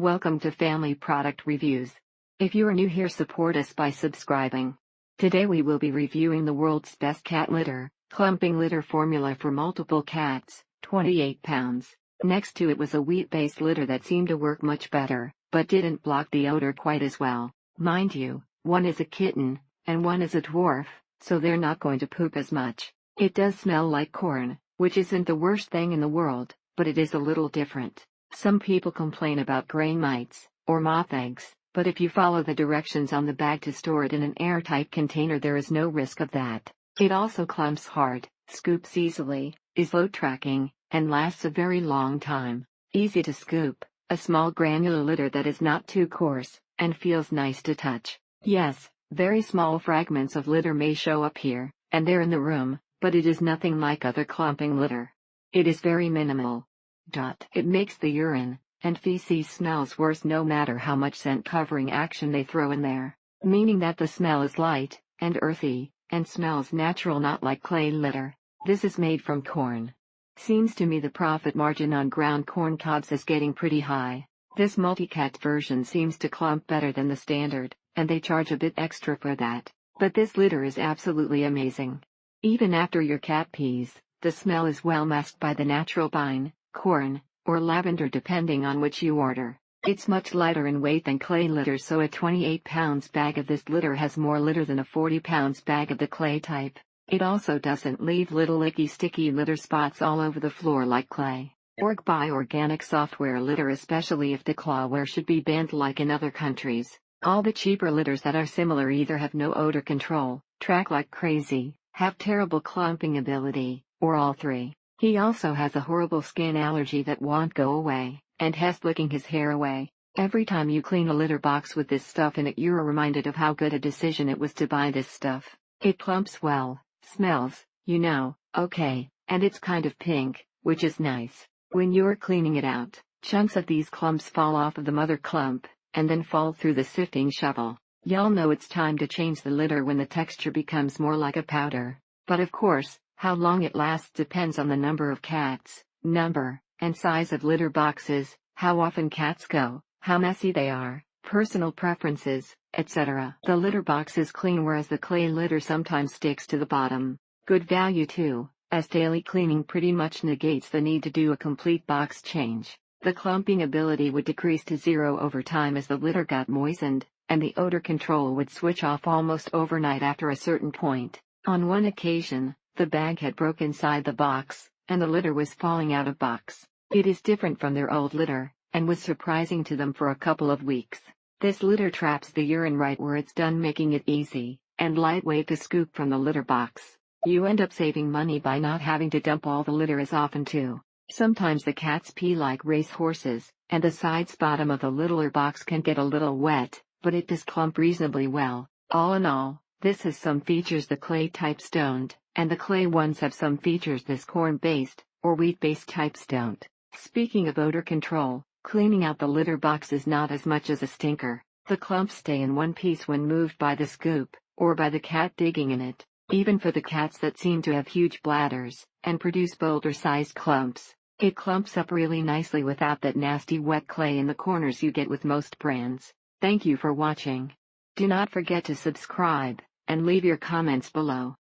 Welcome to Family Product Reviews. If you are new here, support us by subscribing. Today we will be reviewing the world's best cat litter, clumping litter formula for multiple cats, 28 pounds. Next to it was a wheat-based litter that seemed to work much better, but didn't block the odor quite as well. Mind you, one is a kitten, and one is a dwarf, so they're not going to poop as much. It does smell like corn, which isn't the worst thing in the world, but it is a little different. Some people complain about grain mites, or moth eggs, but if you follow the directions on the bag to store it in an airtight container, there is no risk of that. It also clumps hard, scoops easily, is low tracking, and lasts a very long time. Easy to scoop, a small granular litter that is not too coarse, and feels nice to touch. Yes, very small fragments of litter may show up here and there in the room, but it is nothing like other clumping litter. It is very minimal. It makes the urine and feces smells worse no matter how much scent covering action they throw in there, meaning that the smell is light and earthy, and smells natural, not like clay litter. This is made from corn. Seems to me the profit margin on ground corn cobs is getting pretty high. This multi-cat version seems to clump better than the standard, and they charge a bit extra for that. But this litter is absolutely amazing. Even after your cat pees, the smell is well masked by the natural pine, corn, or lavender depending on which you order. It's much lighter in weight than clay litter, so a 28 pounds bag of this litter has more litter than a 40 pounds bag of the clay type. It also doesn't leave little icky sticky litter spots all over the floor like clay. Buy organic software litter, especially if the clawware should be banned like in other countries. All the cheaper litters that are similar either have no odor control, track like crazy, have terrible clumping ability, or all three. He also has a horrible skin allergy that won't go away, and has licking his hair away. Every time you clean a litter box with this stuff in it, you're reminded of how good a decision it was to buy this stuff. It clumps well, smells, okay, and it's kind of pink, which is nice. When you're cleaning it out, chunks of these clumps fall off of the mother clump, and then fall through the sifting shovel. Y'all know it's time to change the litter when the texture becomes more like a powder. But of course, how long it lasts depends on the number of cats, number, and size of litter boxes, how often cats go, how messy they are, personal preferences, etc. The litter box is clean, whereas the clay litter sometimes sticks to the bottom. Good value too, as daily cleaning pretty much negates the need to do a complete box change. The clumping ability would decrease to zero over time as the litter got moistened, and the odor control would switch off almost overnight after a certain point. On one occasion, the bag had broke inside the box, and the litter was falling out of box. It is different from their old litter, and was surprising to them for a couple of weeks. This litter traps the urine right where it's done, making it easy and lightweight to scoop from the litter box. You end up saving money by not having to dump all the litter as often too. Sometimes the cats pee like race horses, and the sides bottom of the littler box can get a little wet, but it does clump reasonably well. All in all, this has some features the clay types don't, and the clay ones have some features this corn-based, or wheat-based types don't. Speaking of odor control, cleaning out the litter box is not as much as a stinker. The clumps stay in one piece when moved by the scoop, or by the cat digging in it. Even for the cats that seem to have huge bladders, and produce boulder-sized clumps, it clumps up really nicely without that nasty wet clay in the corners you get with most brands. Thank you for watching. Do not forget to subscribe, and leave your comments below.